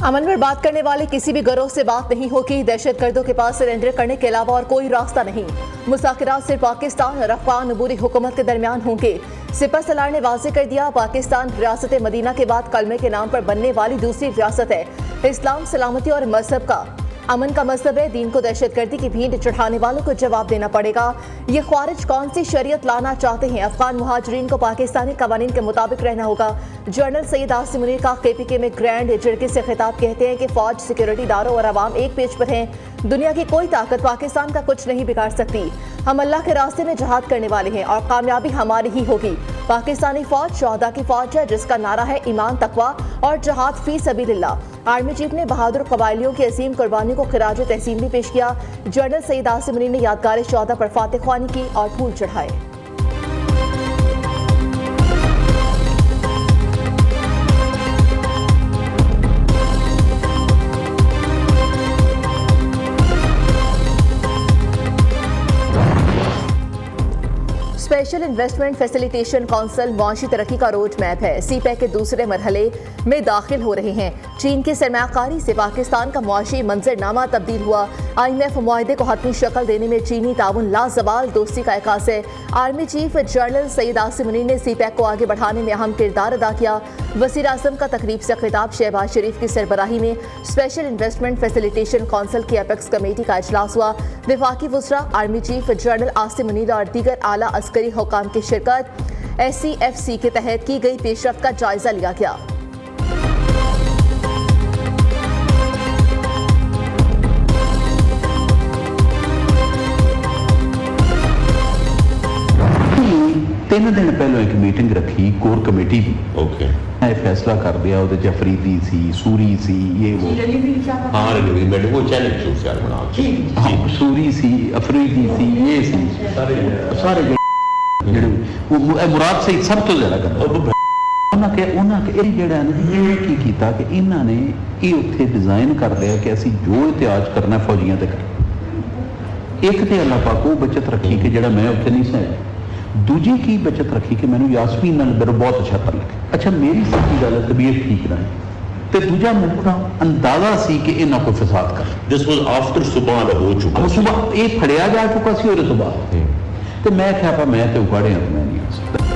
अमन पर बात करने वाले किसी भी गिरोह से बात नहीं होगी। दहशतगर्दों के पास सरेंडर करने के अलावा और कोई रास्ता नहीं। मुज़ाकरात सिर्फ पाकिस्तान और अफगान अबूरी हुकूमत के दरमियान होंगे। सिपह सलार ने वाज़ेह कर दिया, पाकिस्तान रियासत मदीना के बाद कलमे के नाम पर बनने वाली दूसरी रियासत है। इस्लाम सलामती और मजहब का अमन का मजहब है। दीन को दहशतगर्दी की भीड़ चढ़ाने वालों को जवाब देना पड़ेगा। ये ख्वारिज कौन सी शरीयत लाना चाहते हैं? अफगान मुहाजिरीन को पाकिस्तानी कवानीन के मुताबिक रहना होगा। जनरल सैयद आसिम मुनीर का KPK में ग्रैंड जरगे से खिताब, कहते हैं कि फौज, सिक्योरिटी इदारों और अवाम एक पेज पर हैं। दुनिया की कोई ताकत पाकिस्तान का कुछ नहीं बिगाड़ सकती। हम अल्लाह के रास्ते में जहाद करने वाले हैं और कामयाबी हमारी ही होगी। पाकिस्तानी फौज शोहदा की फौज है, जिसका नारा है ईमान, तकवा और जहाद फी सबीलिल्लाह। आर्मी चीफ ने बहादुर कबायलियों की अजीम कुर्बानियों को खिराज तहसीन भी पेश किया। जनरल सैयद आसिम मुनीर ने यादगार शोहदा पर फातह ख्वानी की और फूल चढ़ाए। स्पेशल इन्वेस्टमेंट फैसिलिटेशन काउंसिल मुआशी तरक्की का रोड मैप है। CPEC के दूसरे मरहले में दाखिल हो रहे हैं। चीन की सरमायाकारी से पाकिस्तान का मुआशी मंजरनामा तब्दील हुआ। IMF मुआहदे को हतमी शक्ल देने में चीनी ताउन लाजवाल दोस्ती का एहसास है। Army chief general Syed Asim Munir ने CPEC को आगे बढ़ाने में अहम किरदार अदा किया। वज़ीर आज़म का तकरीब से खिताब, शहबाज शरीफ की सरबराही में स्पेशल इन्वेस्टमेंट फैसिलिटेशन काउंसिल की एपेक्स कमेटी का इजलास हुआ। वफाकी वज़रा, army chief general Asim Munir और दीगर आला अस्करी हुकाम की शिरकत। SCFC के तहत की गई पेशरफ्त का जायजा लिया गया। तीन दिन पहले एक मीटिंग रखी कोर कमेटी की। ओके, फैसला कर दिया उहदे च अफरीदी सी, सूरी सी, ये वो हाँ एग्रीमेंट वो चैलेंज हो यार बना हाँ, सूरी सी, अफरीदी सी, ये सी सारे ਜਿਹੜੇ ਮੁਰਾਦ ਸਹੀ ਸਭ ਤੋਂ ਜ਼ਿਆਦਾ ਕਰਦਾ ਉਹਨਾਂ ਕਿ ਇਹ ਜਿਹੜਾ ਨੇ ਕੀ ਕੀਤਾ ਕਿ ਇਹਨਾਂ ਨੇ ਇਹ ਉੱਥੇ ਡਿਜ਼ਾਈਨ ਕਰ ਲਿਆ ਕਿ ਅਸੀਂ ਜੋ ਇਤਿਹਾਜ ਕਰਨਾ ਫੌਜੀਆਂ ਤੇ ਕਰ। ਇੱਕ ਤੇ ਅੱਲਾਹ ਪਾਕ ਉਹ ਬਚਤ ਰੱਖੀ ਕਿ ਜਿਹੜਾ ਮੈਂ ਉੱਥੇ ਨਹੀਂ ਸੀ। दूजी की बचत रखी कि मैंने यासमीन नाल मेरा बहुत अच्छा कर लगे। अच्छा मेरी सच्ची गल है तबीयत ठीक ना ते दूजा मेरा अंदाजा सी कि इन्ना कोई फसाद कर। दिस वाज आफ्टर सुबह हो चुका, सुबह ये फड़िया जा चुका सी और सुबह तो मैं क्या पा मैं तो उगाड़े मैं नहीं आ सकता।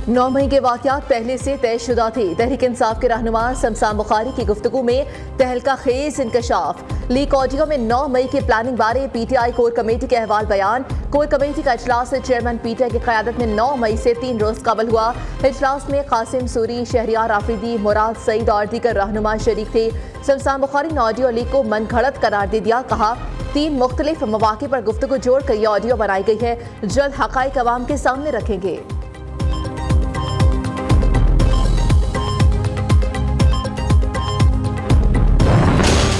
9 मई के वाक़यात पहले से तयशुदा थे। तहरीक इंसाफ के रहनुमा शमशान बुखारी की गुफ्तगू में तहलका खेज इंकशाफ। लीक ऑडियो में 9 मई के प्लानिंग बारे PTI कोर कमेटी के अहवाल बयान। कोर कमेटी का इजलास चेयरमैन PTI की क़यादत में 9 मई से 3 रोज़ कबल हुआ। इजलास में कासिम सूरी, शहरियार आफरीदी, मुराद सईद और दीगर रहनुमा शरीक थे। शमशान बुखारी ने ऑडियो लीक को मनगढ़ंत करार दे दिया। कहा 3 मुख्तलिफ मौके पर गुफ्तगू जोड़कर यह ऑडियो बनाई गई है, जल्द हक़ाइक़ अवाम के सामने रखेंगे।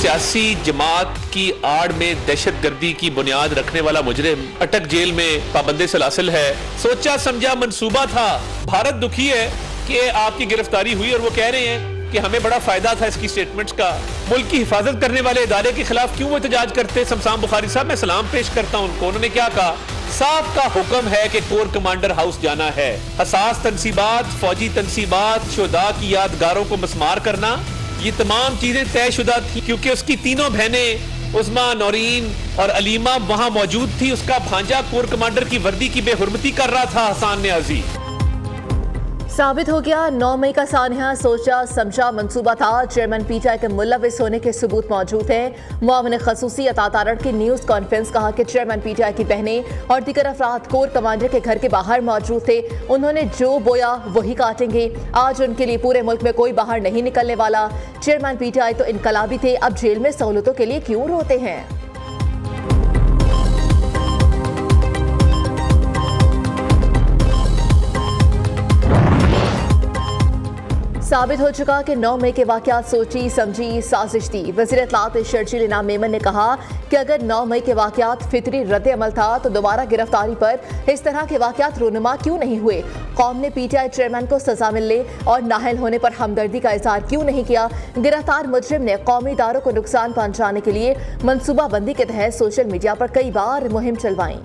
सियासी जमात की आड़ में दहशतगर्दी की बुनियाद रखने वाला मुजरिम अटक जेल में पाबंदे सलासिल है। सोचा समझा मंसूबा था। भारत दुखी है कि आपकी गिरफ्तारी हुई और वो कह रहे हैं कि हमें बड़ा फायदा था इसकी स्टेटमेंट्स का। मुल्क की हिफाजत करने वाले इदारे के खिलाफ क्यों वो एहतजाज करते? शमशान बुखारी साहब, मैं सलाम पेश करता हूं उनको। उन्होंने क्या कहा? साफ का हुक्म है कि कोर कमांडर हाउस जाना है। हसास तनसीबात, फौजी तनसीबात, शुहदा की यादगारों को मस्मार करना, ये तमाम चीजें तयशुदा थी क्योंकि उसकी तीनों बहनें उस्मा, नौरीन और अलीमा वहां मौजूद थी। उसका भांजा कोर कमांडर की वर्दी की बेहुरमती कर रहा था, हसान न्याजी। साबित हो गया 9 मई का सानिया सोचा समझा मंसूबा था। चेयरमैन PTI के मुलविस होने के सबूत मौजूद हैं। मुआविन खसूसी अता तारड़ की न्यूज़ कॉन्फ्रेंस कहा कि चेयरमैन PTI की बहनें और दीगर अफराद कोर कमांडर के घर के बाहर मौजूद थे। उन्होंने जो बोया वही काटेंगे। आज उनके लिए पूरे मुल्क में कोई बाहर नहीं निकलने वाला। चेयरमैन PTI तो इनकलाबी थे, अब जेल में सहूलतों के लिए क्यों रोते हैं? साबित हो चुका कि 9 मई के वाक़यात सोची समझी साजिश थी। वज़ीर इत्तलात शर्जील इनाम मेमन ने कहा कि अगर 9 मई के वाक़यात फितरी रद्द अमल था तो दोबारा गिरफ्तारी पर इस तरह के वाक़यात रूनुमा क्यों नहीं हुए? कौम ने PTI चेयरमैन को सजा मिलने और नाहल होने पर हमदर्दी का इजहार क्यों नहीं किया? गिरफ्तार मुजरिम ने कौमी इदारों को नुकसान पहुँचाने के लिए मनसूबाबंदी के तहत सोशल मीडिया पर कई बार मुहिम चलवाई।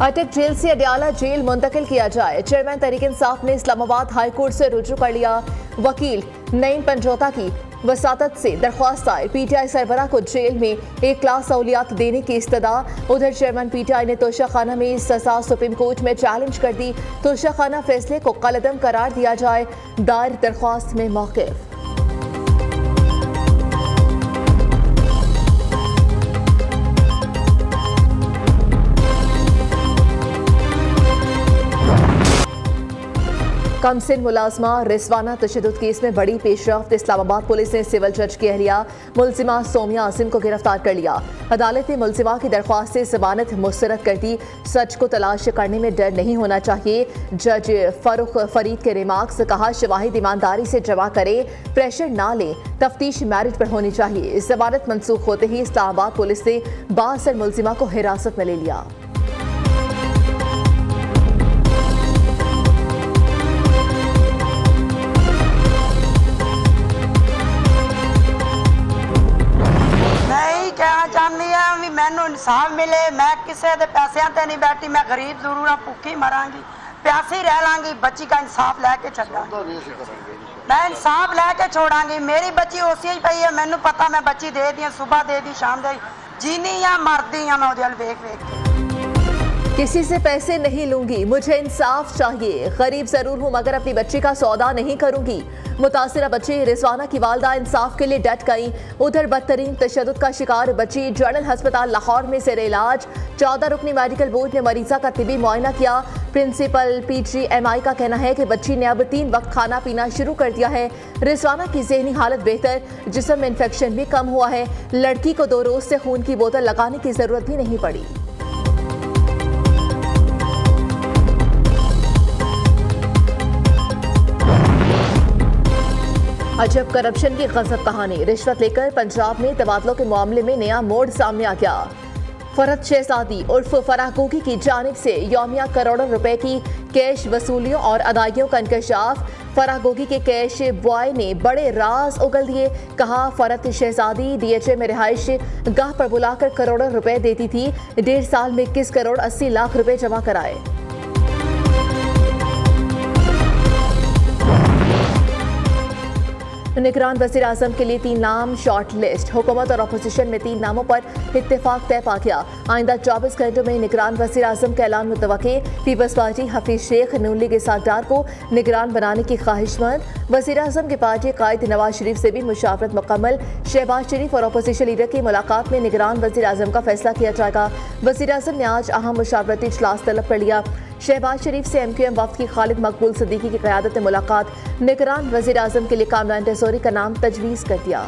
अटक जेल से अडयाला जेल मुंतकिल किया जाए। चेयरमैन तहरीक इंसाफ ने इस्लामाबाद हाई कोर्ट से रुजू कर लिया। वकील नईम पंजोता की वसातत से दरख्वास्त आए। पीटीआई सरबराह को जेल में एक क्लास सहूलियात देने की इस्तदा। उधर चेयरमैन पीटीआई ने तोशाखाना में सजा सुप्रीम कोर्ट में चैलेंज कर दी। तोशाखाना फैसले को कलअदम करार दिया जाए। दायर दरख्वास्त में मौक़िफ़। कमसिन मुलाजमा रिजवाना तशद्दुद केस में बड़ी पेशरफ्त। इस्लामाबाद पुलिस ने सिविल जज की अहलिया मुलजिमा सोमिया आसिम को गिरफ्तार कर लिया। अदालत ने मुलजिमा की दरख्वास्त से जमानत मुस्तरद कर दी। सच को तलाश करने में डर नहीं होना चाहिए। जज फरुख फरीद के रिमार्क्स। कहा, शवाहिद ईमानदारी से जमा करें, प्रेशर ना लें, तफ्तीश मैरिज पर होनी चाहिए। जमानत मनसूख होते ही इस्लामाबाद पुलिस ने बाअसर मुलजिमा को हिरासत में ले लिया। मैनू इंसाफ मिले। मैं किसी के पैसों ते नहीं बैठी। मैं गरीब जरूर हाँ, भुखी मरांगी, प्यासी रह लांगी। बच्ची का इंसाफ लैके चला, मैं इंसाफ लैके छोड़ांगी। मेरी बच्ची उसी ही पई है। मैनू पता, मैं बच्ची दे दी, सुबह दे दी, शाम दे दी। जीनी या मरदी हाँ मैं उहदे अल वेख वेख के। किसी से पैसे नहीं लूंगी, मुझे इंसाफ चाहिए। गरीब जरूर हूं मगर अपनी बच्ची का सौदा नहीं करूंगी। मुतासिरा बच्ची रिजवाना की वालदा इंसाफ के लिए डट गई। उधर बदतरीन तशद्दुद का शिकार बच्ची जनरल अस्पताल लाहौर में जेर इलाज। 14 रुकनी मेडिकल बोर्ड ने मरीजा का तिबी मुआयना किया। प्रिंसिपल PGMI का कहना है कि बच्ची ने अब 3 वक्त खाना पीना शुरू कर दिया है। रिजवाना की ज़हनी हालत बेहतर, जिस्म में इन्फेक्शन भी कम हुआ है। लड़की को 2 रोज से खून की बोतल लगाने की जरूरत भी नहीं पड़ी। अजब करप्शन की गजब कहानी। रिश्वत लेकर पंजाब में तबादलों के मामले में नया मोड़ सामने आ गया। फरहत शहजादी उर्फ फराह गोगी की जानिब से यौमिया करोड़ों रुपए की कैश वसूलियों और अदायगियों का इंकशाफ। फराह गोगी के कैश बॉय ने बड़े राज उगल दिए। कहा, फरहत शहजादी DHA में रिहाइश गाह पर बुलाकर करोड़ों रुपए देती थी। 1.5 साल में 21 करोड़ 80 लाख रुपए जमा कराए। निगरान वज़ीर आज़म के लिए 3 नाम शॉर्ट लिस्ट। हुकूमत और अपोजिशन में 3 नामों पर इत्तेफाक तय पा गया। आइंदा 24 घंटों में निगरान वज़ीर आज़म का ऐलान मुतवक्के। पीपल्स पार्टी हफीज शेख नून लीग इसाकदार को निगरान बनाने की ख्वाहिशमंद। वज़ीर आज़म की पार्टी कायद नवाज शरीफ से भी मुशावरत मुकम्मल। शहबाज शरीफ और अपोजिशन लीडर की मुलाकात में निगरान वज़ीर आज़म का फैसला किया जाएगा। वज़ीर आज़म ने आज अहम मुशावरती इजलास तलब कर लिया। शहबाज शरीफ से MQM वफ्द की खालिद मकबूल सिद्दीकी की क़यादत में मुलाकात। निगरान वज़ीर आज़म के लिए कामरान टेसोरी का नाम तजवीज़ कर दिया।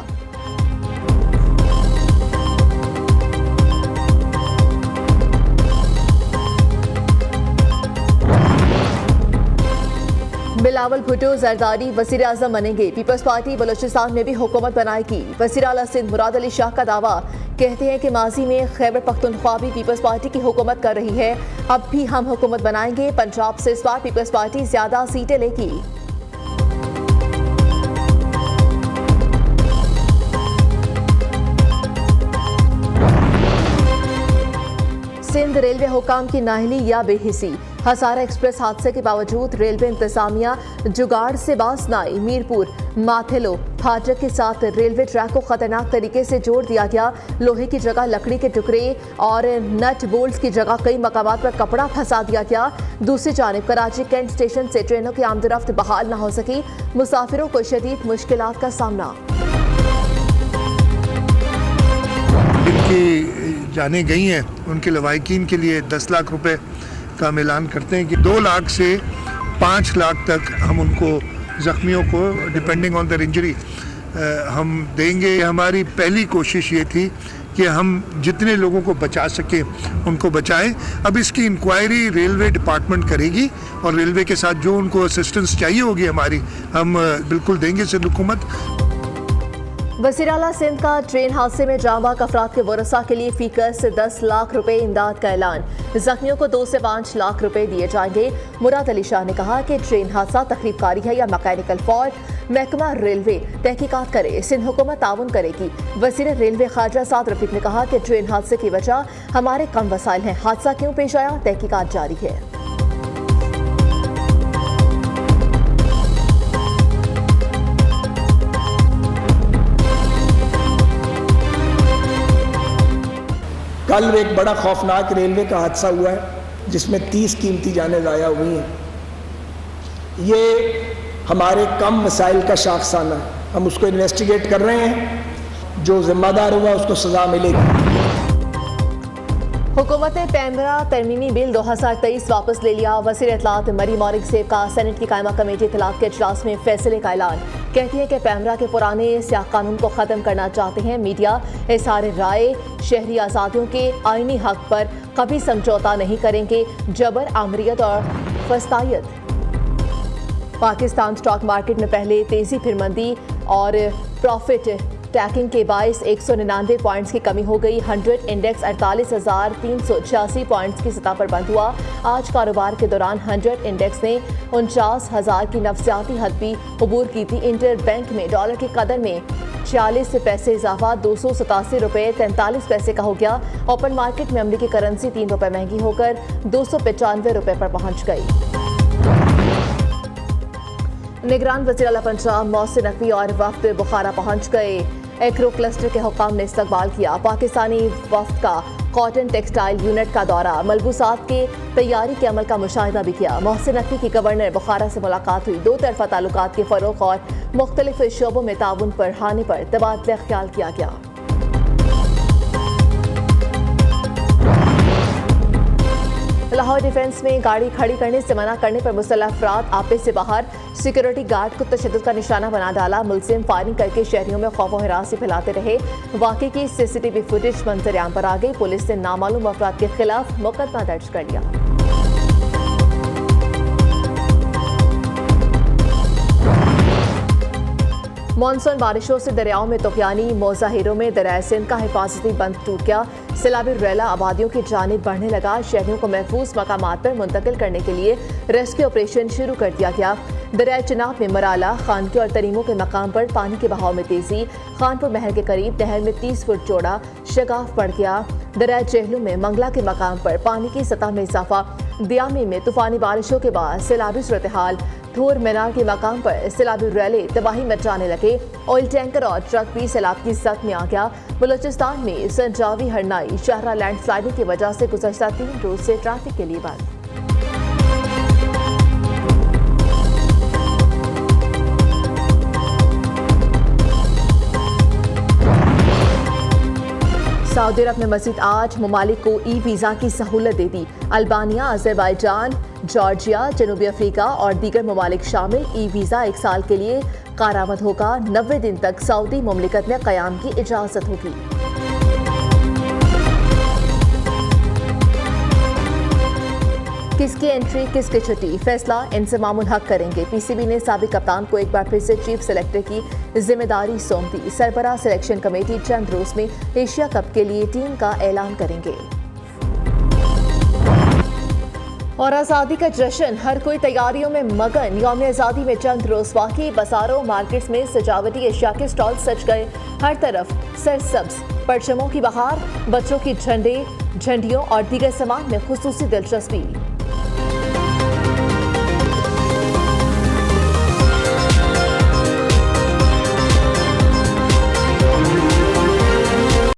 बिलावल भुट्टो जरदारी वज़ीर आज़म बनेंगे। पीपल्स पार्टी बलोचिस्तान में भी हुकूमत बनाएगी। वज़ीर आला सिंध मुराद अली शाह का दावा। कहते हैं कि माजी में खैबर पख्तूनख्वा भी पीपल्स पार्टी की हुकूमत कर रही है। अब भी हम हुकूमत बनाएंगे। पंजाब से इस बार पीपल्स पार्टी ज्यादा सीटें लेगी। सिंध रेलवे हुकाम की नाअहली या बेहिसी। हजारा एक्सप्रेस हादसे के बावजूद रेलवे इंतजामिया जुगाड़ से बाज न आई। मीरपुर माथेलो फाटक के साथ रेलवे ट्रैक को खतरनाक तरीके से जोड़ दिया गया। लोहे की जगह लकड़ी के टुकड़े और नट बोल्ट्स की जगह कई मकामात पर कपड़ा फंसा दिया गया। दूसरी जानिब कराची कैंट स्टेशन से ट्रेनों की आमदरफ्त बहाल न हो सकी। मुसाफिरों को शदीद मुश्किलात का सामना। जाने गई हैं उनके लवाहिकीन के लिए 10 लाख रुपए का हम ऐलान करते हैं कि 2 लाख से 5 लाख तक हम उनको ज़ख्मियों को डिपेंडिंग ऑन देयर इंजरी हम देंगे। हमारी पहली कोशिश ये थी कि हम जितने लोगों को बचा सके उनको बचाएं। अब इसकी इंक्वायरी रेलवे डिपार्टमेंट करेगी और रेलवे के साथ जो उनको असिस्टेंस चाहिए होगी हमारी, हम बिल्कुल देंगे सिंध हुकूमत। वज़ीर-ए-आला सिंध का ट्रेन हादसे में जाँ बाग अफराद के वरसा के लिए फीकस से 10 लाख रुपए इमदाद का ऐलान। जख्मियों को 2 से 5 लाख रुपए दिए जाएंगे। मुराद अली शाह ने कहा कि ट्रेन हादसा तकरीबकारी है या मैकेनिकल फॉल्ट, महकमा रेलवे तहकीकात करे, सिंध हुकूमत ताउन करेगी। वज़ीर रेलवे ख्वाजा साद रफीक ने कहा कि ट्रेन हादसे की वजह हमारे कम वसाइल हैं, हादसा क्यों पेश आया तहकीकात जारी है। कल एक बड़ा खौफनाक रेलवे का हादसा हुआ है जिसमें 30 कीमती जानें ज़ाया हुई हैं। ये हमारे कम वसाइल का शाखसाना है, हम उसको इन्वेस्टिगेट कर रहे हैं, जो जिम्मेदार हुआ उसको सजा मिलेगी। हुकूमत ने पैमरा तरमीमी बिल 2023 वापस ले लिया। वज़ीर इत्तलात मरीम मौरिक सेब का सेनेट की कायमा कमेटी इत्तलात के इजलास में फैसले का ऐलान। कहती है कि पैमरा के पुराने स्याह कानून को ख़त्म करना चाहते हैं। मीडिया इज़हार राय, शहरी आज़ादियों के आईनी हक पर कभी समझौता नहीं करेंगे। जबर आमरीत और फस्तायत। पाकिस्तान स्टॉक मार्केट में पहले तेज़ी फिर मंदी और प्रॉफिट टैकिंग के बायस 199 पॉइंट्स की कमी हो गई। 100 इंडेक्स 48,386 पॉइंट्स की सतह पर बंद हुआ। आज कारोबार के दौरान 100 इंडेक्स ने 49,000 की नफसियाती हद भी अबूर की थी। इंटर बैंक में डॉलर की कदर में 46 पैसे इजाफा 287 रुपये 43 पैसे का हो गया। ओपन मार्केट में अमरीकी करेंसी 3 रुपये महंगी होकर 295 रुपये पर पहुंच गई। निगरान वज़ीर आला पंजाब मोहसिन नकवी और वफ्द बुखारा पहुंच गए। एग्रो क्लस्टर के हुक्काम ने इस्तकबाल किया। पाकिस्तानी वफ्द का कॉटन टेक्सटाइल यूनिट का दौरा, मलबूसात के तैयारी के अमल का मुशाहिदा भी किया। मोहसिन नकवी की गवर्नर बुखारा से मुलाकात हुई। 2 तरफा ताल्लुकात के फ़रोग़ और मुख्तलिफ शोबों में ताउन बढ़ाने पर तबादला ख्याल किया गया। लाहौर डिफेंस में गाड़ी खड़ी करने से मना करने पर मुसल्लह अफराद आपे से बाहर, सिक्योरिटी गार्ड को तशद्दुद का निशाना बना डाला। मुलजिम फायरिंग करके शहरियों में खौफ व हिरासी फैलाते रहे। वाक़े की CCTV फुटेज मंजर-ए-आम पर आ गई। पुलिस ने नामालूम अफराद के खिलाफ मुकदमा दर्ज कर लिया। मानसून बारिशों से दरियाओं में तूफ़ानी, मोज़ाहिरों में दरिया सिंध का हिफाजती बंद टूट गया। सैलाबी रैला आबादियों की जानिब बढ़ने लगा। शहरियों को महफूज मकामात पर मुंतकिल करने के लिए रेस्क्यू ऑपरेशन शुरू कर दिया गया। दरिया चिनाब में मराला, खानकी और तरीमों के मकाम पर पानी के बहाव में तेजी। खानपुर महल के करीब नहर में 30 फुट चौड़ा शगाफ पड़ गया। दरिया चेहलू में मंगला के मकाम पर पानी की सतह में इजाफा। दियामी में तूफानी बारिशों के बाद सैलाबी सूरत हाल। धूर मीनार के मकाम पर सैलाबी रैले तबाही मचाने लगे। ऑयल टैंकर और ट्रक भी सैलाब की जद में आ गया। बलूचिस्तान में संजावी हरनाई शाहरा लैंडस्लाइडिंग की वजह से गुज़श्ता 3 रोज से ट्रैफिक के लिए बंद। सऊदी अरब ने मज़ीद 8 ममालिक को ई-वीज़ा की सहूलत दे दी। अल्बानिया, अज़रबैजान, जॉर्जिया, जनूबी अफ्रीका और दीगर ममालिक शामिल। ई-वीज़ा 1 साल के लिए कारामद होगा। 90 दिन तक सऊदी मुमलिकत में क़याम की इजाज़त होगी। किसकी एंट्री किसकी छुट्टी, फैसला इंज़मामुल हक करेंगे। PCB ने साबिक कप्तान को एक बार फिर से चीफ सेलेक्टर की जिम्मेदारी सौंप दी। सरबराह सिलेक्शन कमेटी चंद रोज में एशिया कप के लिए टीम का ऐलान करेंगे। और आज़ादी का जश्न, हर कोई तैयारियों में मगन। यौम आज़ादी में चंद रोज बाकी। बाजारों मार्केट्स में सजावटी एशिया के स्टॉल सज गए। हर तरफ सरसब्ज परचमों की बहार, बच्चों की झंडियों और दीगर सामान में खुसूसी दिलचस्पी।